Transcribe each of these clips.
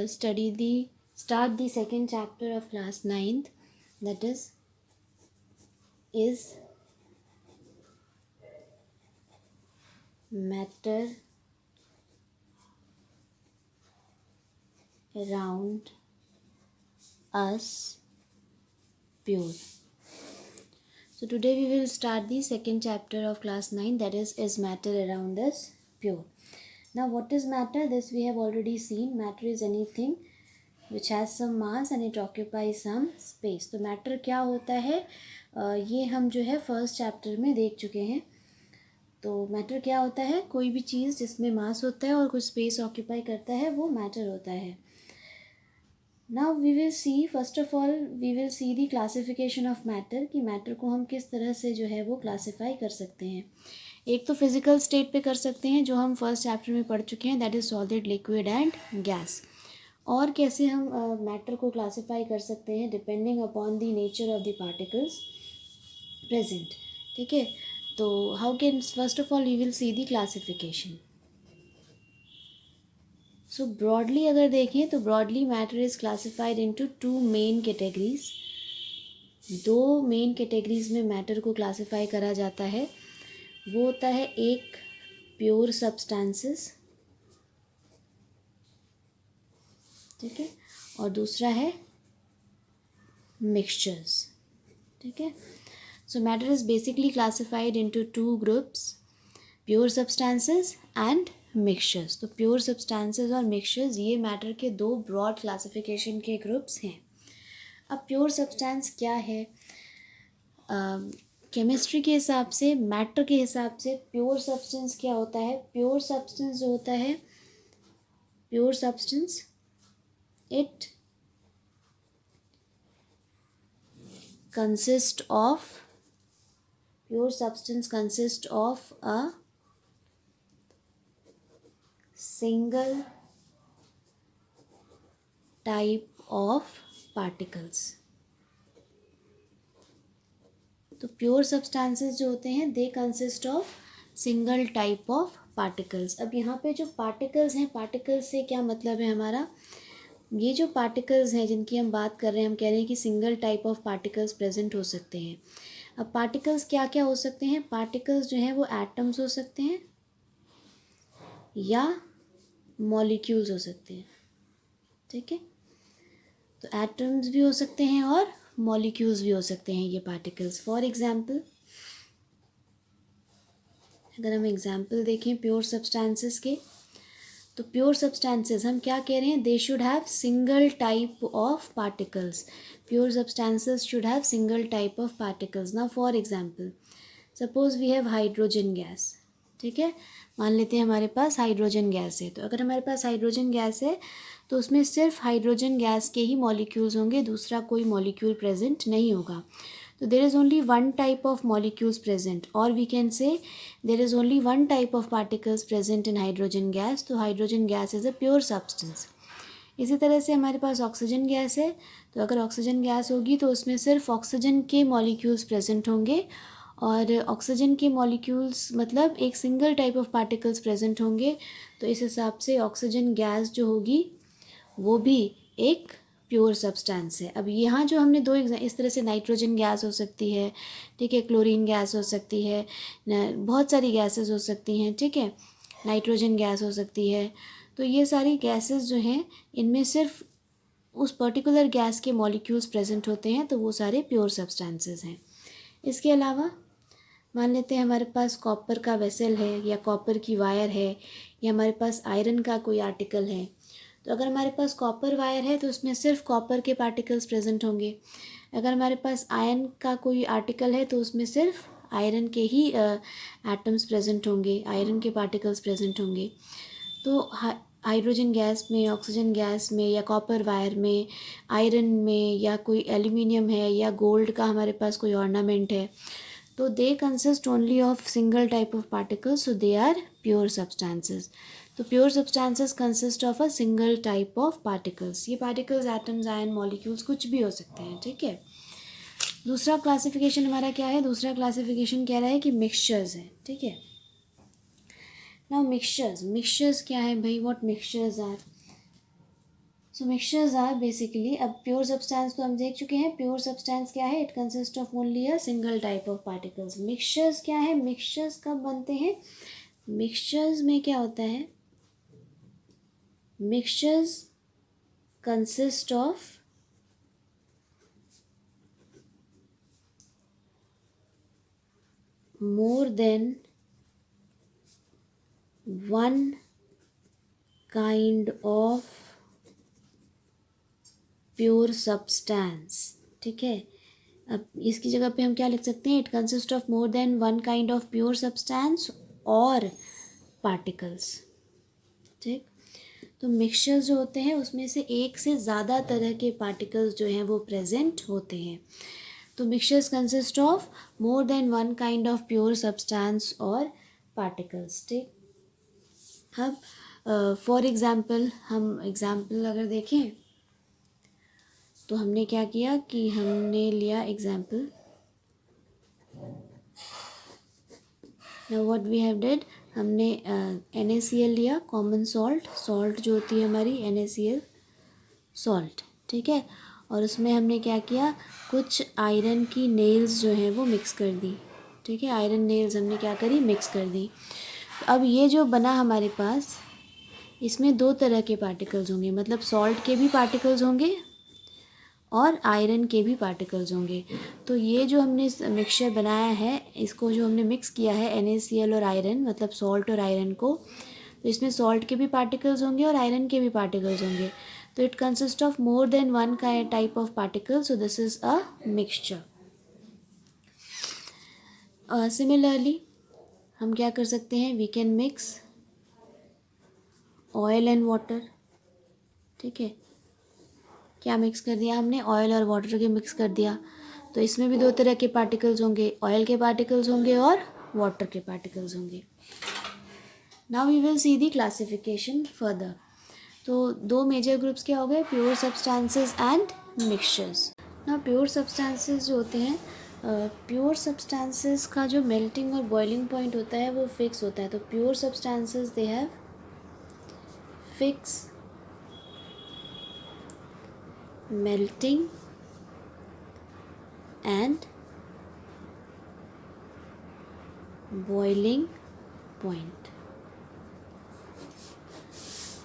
start the second chapter of class 9th, that is matter around us pure. So today we will start the second chapter of class 9, that is matter around us pure. Now what is matter? This we have already seen. Matter is anything which has some mass and it occupies some space. तो matter क्या होता है ये हम जो है first chapter में देख चुके हैं. तो मैटर क्या होता है? कोई भी चीज़ जिसमें मास होता है और कुछ स्पेस ऑक्यूपाई करता है वो मैटर होता है. Now we will see, first of all we will see the classification of matter, कि मैटर को हम किस तरह से जो है वो क्लासीफाई कर सकते हैं. एक तो फिजिकल स्टेट पे कर सकते हैं जो हम फर्स्ट चैप्टर में पढ़ चुके हैं, that is solid, liquid and gas. और कैसे हम मैटर को क्लासीफाई कर सकते हैं depending upon the nature of the particles present. ठीक है, तो how can, first of all we will see the classification. So broadly अगर देखें तो broadly matter is classified into two main categories. दो मेन कैटेगरीज में मैटर को classify करा जाता है. वो होता है एक प्योर सब्सटेंसेस, ठीक है, और दूसरा है मिक्सचर्स. ठीक है, सो matter is basically classified into two groups, pure substances and mixtures. तो प्योर सब्सटेंसेस और मिक्सचर्स ये मैटर के दो ब्रॉड क्लासिफिकेशन के ग्रुप्स हैं. अब प्योर सब्सटेंस क्या है? केमिस्ट्री के हिसाब से, मैटर के हिसाब से प्योर सब्सटेंस क्या होता है? प्योर सब्सटेंस जो होता है, pure substance it consists of, pure substance consists of a single type of particles. तो प्योर सब्सटेंसेस जो होते हैं they consist of single type of particles. अब यहाँ पे जो पार्टिकल्स हैं, पार्टिकल्स से क्या मतलब है हमारा? ये जो पार्टिकल्स हैं जिनकी हम बात कर रहे हैं, हम कह रहे हैं कि single type of particles present हो सकते हैं. अब पार्टिकल्स क्या क्या हो सकते हैं? पार्टिकल्स जो हैं वो एटम्स हो सकते हैं या मॉलिक्यूल्स हो सकते हैं. ठीक है, तो एटम्स भी हो सकते हैं और मॉलिक्यूल्स भी हो सकते हैं ये पार्टिकल्स. फॉर एग्जांपल, अगर हम एग्जांपल देखें प्योर सब्सटेंसेस के, तो प्योर सब्सटेंसेस हम क्या कह रहे हैं? They should have single type of particles. Pure substances should have single type of particles. Now for example, suppose we have hydrogen gas. ठीक है, मान लेते हैं हमारे पास हाइड्रोजन गैस है. तो अगर हमारे पास हाइड्रोजन गैस है तो उसमें सिर्फ हाइड्रोजन गैस के ही मॉलिक्यूल्स होंगे, दूसरा कोई मॉलिक्यूल प्रेजेंट नहीं होगा. तो there is only one type of molecules present, और we can say there is only one type of particles present in hydrogen gas. तो hydrogen gas is a pure substance. इसी तरह से हमारे पास ऑक्सीजन गैस है. तो अगर ऑक्सीजन गैस होगी तो उसमें सिर्फ ऑक्सीजन के मॉलिक्यूल्स प्रेजेंट होंगे, और ऑक्सीजन के मॉलिक्यूल्स मतलब एक single type of particles present होंगे. तो इस हिसाब से ऑक्सीजन गैस जो होगी वो भी एक प्योर सब्सटेंस है. अब यहाँ जो हमने दो इस तरह से नाइट्रोजन गैस हो सकती है, ठीक है, क्लोरीन गैस हो सकती है, बहुत सारी गैसेस हो सकती हैं. ठीक है, नाइट्रोजन गैस हो सकती है. तो ये सारी गैसेस जो हैं इनमें सिर्फ उस पर्टिकुलर गैस के मॉलिक्यूल्स प्रेजेंट होते हैं, तो वो सारे प्योर सब्सटेंसेस हैं. इसके अलावा मान लेते हैं हमारे पास कॉपर का वेसल है या कॉपर की वायर है, या हमारे पास आयरन का कोई आर्टिकल है. तो अगर हमारे पास कॉपर वायर है तो उसमें सिर्फ कॉपर के पार्टिकल्स प्रेजेंट होंगे. अगर हमारे पास आयरन का कोई आर्टिकल है तो उसमें सिर्फ आयरन के ही एटम्स प्रेजेंट होंगे, आयरन के पार्टिकल्स प्रेजेंट होंगे. तो हाइड्रोजन गैस में, ऑक्सीजन गैस में, या कॉपर वायर में, आयरन में, या कोई एल्यूमिनियम है, या गोल्ड का हमारे पास कोई ऑर्नामेंट है, तो they consist only of single type of particles, so they are pure substances. तो pure substances consist of a single type of particles. ये पार्टिकल्स एटम्स, आयन, मॉलिक्यूल्स कुछ भी हो सकते हैं. ठीक है, दूसरा क्लासिफिकेशन हमारा क्या है? दूसरा क्लासिफिकेशन कह रहा है कि मिक्सचर्स है. ठीक है, नाउ मिक्सचर्स क्या है भाई? What mixtures are? So mixtures are basically, अब प्योर सब्सटेंस तो हम देख चुके हैं, प्योर सब्सटेंस क्या है, it consist of only a single type of particles. Mixtures क्या है, मिक्सचर्स कब बनते हैं, मिक्सचर्स में क्या होता है, mixtures consist of more than one kind of pure substance। ठीक है, अब इसकी जगह पे हम क्या लिख सकते हैं, it consist of more than one kind of pure substance और पार्टिकल्स। ठीक, तो मिक्सचर्स जो होते हैं उसमें से एक से ज़्यादा तरह के पार्टिकल्स जो हैं वो प्रेजेंट होते हैं। तो mixtures consist of more than one kind of pure substance और पार्टिकल्स। ठीक, अब फॉर एग्ज़ाम्पल, हम एग्ज़ाम्पल अगर देखें तो हमने क्या किया कि हमने लिया example, now what we have did, हमने NaCl लिया, कॉमन सॉल्ट, सॉल्ट जो होती है हमारी NaCl सॉल्ट। ठीक है, और उसमें हमने क्या किया, कुछ आयरन की नेल्स जो हैं वो मिक्स कर दी। ठीक है, आयरन नेल्स हमने क्या करी, मिक्स कर दी। तो अब ये जो बना हमारे पास, इसमें दो तरह के पार्टिकल्स होंगे, मतलब सॉल्ट के भी पार्टिकल्स होंगे और आयरन के भी पार्टिकल्स होंगे। तो ये जो हमने मिक्सचर बनाया है, इसको जो हमने मिक्स किया है NaCl और आयरन, मतलब सॉल्ट और आयरन को, तो इसमें सॉल्ट के भी पार्टिकल्स होंगे और आयरन के भी पार्टिकल्स होंगे। तो it consist of more than one type of particle, so this is a mixture. Similarly हम क्या कर सकते हैं, we can mix oil and water. ठीक है, क्या मिक्स कर दिया हमने, ऑयल और वाटर के मिक्स कर दिया, तो इसमें भी दो तरह के पार्टिकल्स होंगे, ऑयल के पार्टिकल्स होंगे और वाटर के पार्टिकल्स होंगे। Now we will see the classification further. तो दो मेजर ग्रुप्स क्या हो गए, प्योर सब्सटेंसेस एंड मिक्सचर्स। ना प्योर सब्सटेंसेस जो होते हैं, प्योर सब्सटेंसेस का जो मेल्टिंग और बॉइलिंग पॉइंट होता है वो फिक्स होता है। तो pure substances they have fix melting and boiling point।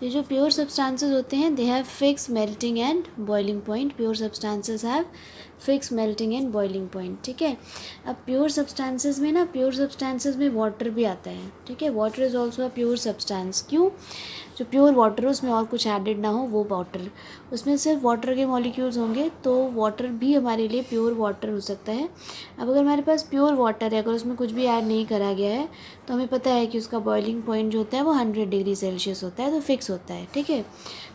ये जो प्योर सब्सटेंसेस होते हैं, they have fix melting and boiling point. Pure substances have fix melting and boiling point. ठीक है, अब प्योर सब्सटेंसेस में ना, प्योर सब्सटेंसेस में वाटर भी आता है। ठीक है, water is also a pure substance. क्यों, जो प्योर वाटर हो उसमें और कुछ एडेड ना हो, वो वाटर, उसमें सिर्फ वाटर के मॉलिक्यूल्स होंगे, तो वाटर भी हमारे लिए प्योर वाटर हो सकता है। अब अगर हमारे पास प्योर वाटर है, अगर उसमें कुछ भी ऐड नहीं करा गया है, तो हमें पता है कि उसका बॉइलिंग पॉइंट जो होता है वो 100 डिग्री सेल्सियस होता है, तो फिक्स होता है। ठीक है,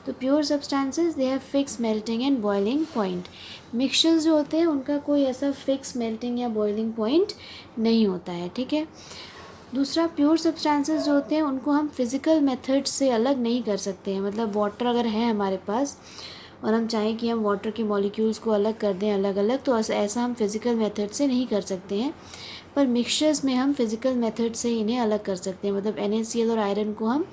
तो pure substances they have fix melting and boiling point. Mixtures जो होते हैं उनका कोई ऐसा फिक्स मेल्टिंग या बॉइलिंग पॉइंट नहीं होता है। ठीक है, दूसरा, प्योर सब्सटेंसेस जो होते हैं उनको हम फिज़िकल मेथड से अलग नहीं कर सकते हैं। मतलब वाटर अगर है हमारे पास और हम चाहें कि हम वाटर के मॉलिक्यूल्स को अलग कर दें अलग अलग, तो ऐसा हम फिज़िकल मेथड से नहीं कर सकते हैं। पर मिक्सचर्स में हम फिज़िकल मेथड से इन्हें अलग कर सकते हैं। मतलब NaCl और आयरन को हम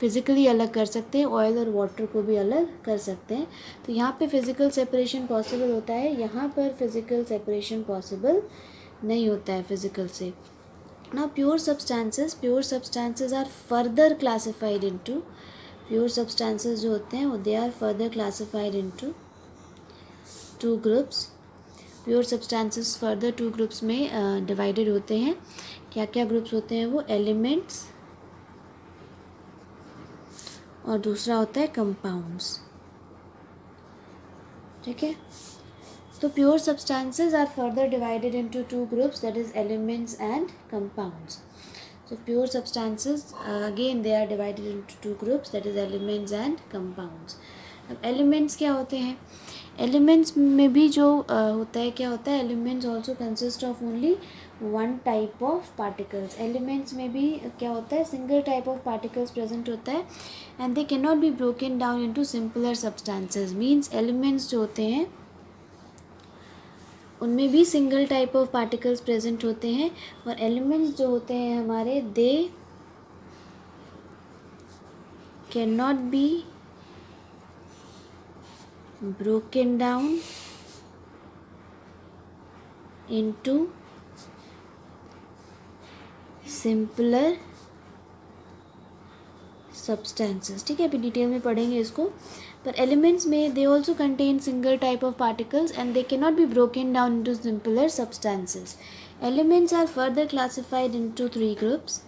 फिज़िकली अलग कर सकते हैं, ऑयल और वाटर को भी अलग कर सकते हैं। तो यहाँ पे फ़िज़िकल सेपरेशन पॉसिबल होता है, यहाँ पर फिज़िकल सेपरेशन पॉसिबल नहीं होता है फिज़िकल से। Now pure substances are further classified into, pure substances जो होते हैं वो they are further classified into two groups। Pure substances further two groups में डिवाइडेड होते हैं। क्या क्या ग्रुप्स होते हैं वो, एलिमेंट्स और दूसरा होता है कंपाउंड्स। ठीक है, तो pure substances are further divided into two groups, that is elements and compounds. So pure substances again they are divided into two groups, that is elements and compounds। अब elements क्या होते हैं, elements में भी जो होता है, क्या होता है, elements also consist of only one type of particles। elements में भी क्या होता है, single type of particles present होता है and they cannot be broken down into simpler substances। means elements जो होते हैं उनमें भी single type of particles present होते हैं, और एलिमेंट्स जो होते हैं हमारे, they can not be broken down into simpler substances. ठीक है, अभी डिटेल में पढ़ेंगे इसको. पर एलिमेंट्स में they also contain single type of particles and they can not be broken down into simpler substances. Elements are further classified into three groups,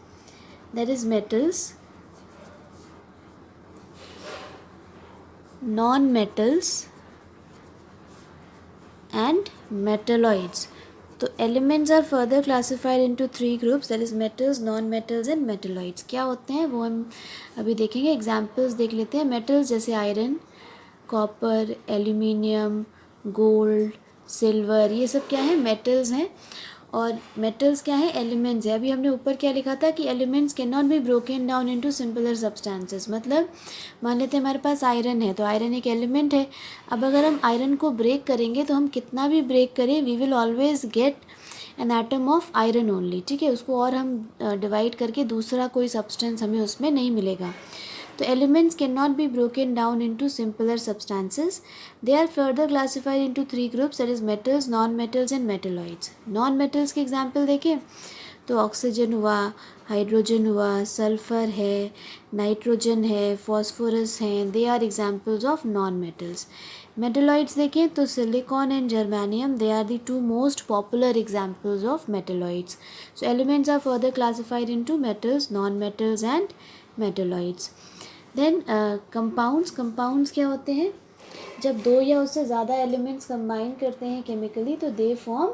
that is metals, non-metals and metalloids. तो elements are further classified into three groups, that is metals, non-metals and metalloids. क्या होते हैं वो हम अभी देखेंगे. Examples देख लेते हैं. मेटल्स जैसे iron, copper, aluminium, gold, silver, ये सब क्या है, मेटल्स हैं. और मेटल्स क्या है, एलिमेंट्स है. अभी हमने ऊपर क्या लिखा था कि elements can not be broken down into simpler substances. मतलब मान लेते हैं हमारे पास आयरन है, तो आयरन एक एलिमेंट है. अब अगर हम आयरन को ब्रेक करेंगे तो हम कितना भी ब्रेक करें, we will always get an atom of iron only. ठीक है, उसको और हम डिवाइड करके दूसरा कोई सब्सटेंस हमें उसमें नहीं मिलेगा. तो elements cannot be broken down into simpler substances. They are further classified into three groups, that is metals, non-metals and metalloids. Non-metals के एग्जाम्पल देखें तो ऑक्सीजन हुआ, हाइड्रोजन हुआ, सल्फर है, नाइट्रोजन है, फॉस्फोरस हैं. They are examples of non metals. Metalloids देखें तो silicon and germanium, they are the two most popular examples of metalloids. So elements are further classified into metals, non metals and metalloids. Then compounds क्या होते हैं, जब दो या उससे ज़्यादा एलिमेंट्स कंबाइन करते हैं केमिकली तो दे फॉर्म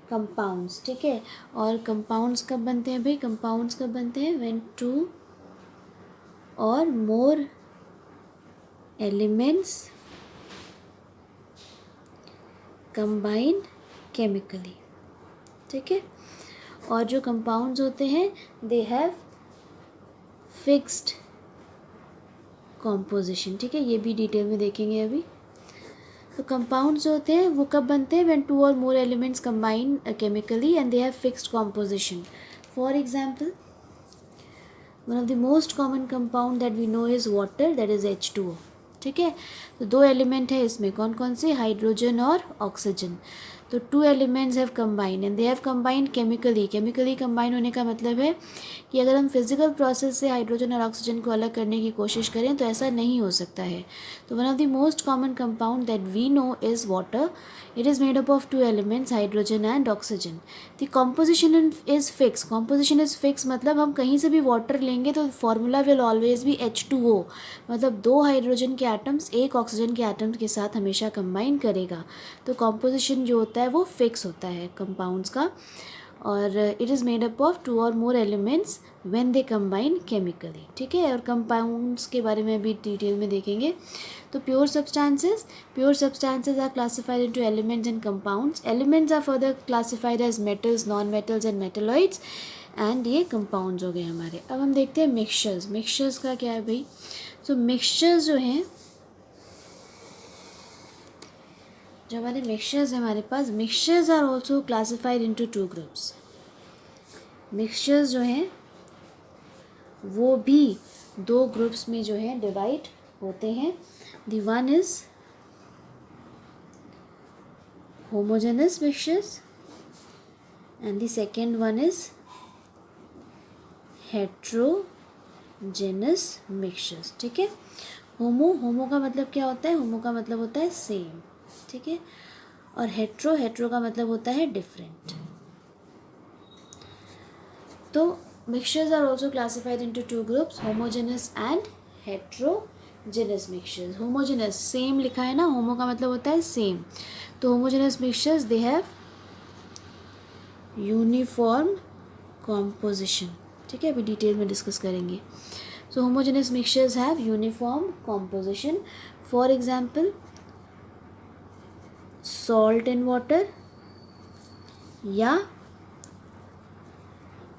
कंपाउंड्स. ठीक है, और कंपाउंड्स कब बनते हैं भाई, कंपाउंड्स कब बनते हैं, व्हेन टू और मोर एलिमेंट्स कंबाइन केमिकली. ठीक है, और जो कंपाउंड्स होते हैं दे हैव फिक्स्ड कॉम्पोजिशन. ठीक है, ये भी डिटेल में देखेंगे अभी. तो कंपाउंड्स जो होते हैं वो कब बनते हैं, व्हेन टू और more elements combine chemically and they have fixed composition. For example, one of the most common compound that we know is water, that is H2O. ठीक है, तो दो एलिमेंट है इसमें, कौन कौन से, हाइड्रोजन और ऑक्सीजन. तो two elements have combined and they have combined chemically. Chemically combine होने का मतलब है कि अगर हम फिजिकल प्रोसेस से हाइड्रोजन और ऑक्सीजन को अलग करने की कोशिश करें तो ऐसा नहीं हो सकता है. तो one of the most common compound that we know is water. It is made up of two elements, hydrogen and oxygen. The composition is fix. Composition is fix मतलब हम कहीं से भी वाटर लेंगे तो formula will always be H2O. मतलब दो hydrogen के एटम्स एक ऑक्सीजन के एटम्स के साथ हमेशा कंबाइन करेगा. तो कॉम्पोजिशन जो होता है वो फिक्स होता है कंपाउंड्स का. और it is made up of two और more elements when they combine chemically. ठीक है, और कंपाउंड्स के बारे में भी डिटेल में देखेंगे. तो pure substances are classified into elements and compounds. Elements are further classified as metals, non metals and metalloids. And ये कंपाउंड्स हो गए हमारे. अब हम देखते हैं मिक्सचर्स का क्या है भाई. सो मिक्सचर्स जो हैं, जो हमारे मिक्सचर्स हैं हमारे पास, mixtures are also classified into two groups. Mixtures जो हैं वो भी दो ग्रुप्स में जो है डिवाइड होते हैं. The one is homogeneous mixtures and the second one is heterogeneous mixtures. ठीक है, होमो का मतलब क्या होता है, होमो का मतलब होता है सेम. ठीक है, और हेट्रो का मतलब होता है डिफरेंट. तो mixtures are also classified into two groups, homogeneous and heterogeneous mixtures. Homogeneous same लिखा है ना, होमो का मतलब होता है सेम. तो homogeneous mixtures they have uniform composition. ठीक है, अभी डिटेल में डिस्कस करेंगे. So homogeneous mixtures have uniform composition. For example, salt in water या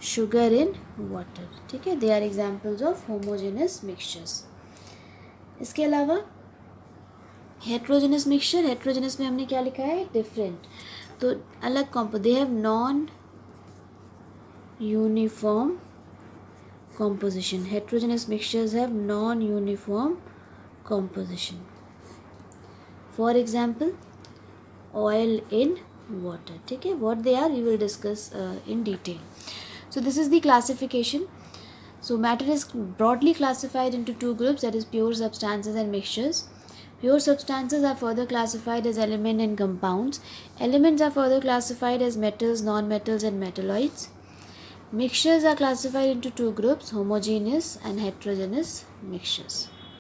शुगर इन वाटर. ठीक है, they are examples of homogeneous mixtures. इसके अलावा हेट्रोजेनस मिक्सचर, हेट्रोजेनस में हमने क्या लिखा है, डिफरेंट. तो अलग they have non uniform composition. Heterogeneous mixtures have non-uniform composition. For example oil in water. ठीक है, what they are we will discuss in detail. So this is the classification. So matter is broadly classified into two groups, that is pure substances and mixtures. Pure substances are further classified as element and compounds. Elements are further classified as metals, non-metals and metalloids. Mixtures are classified into two groups, homogeneous and heterogeneous mixtures.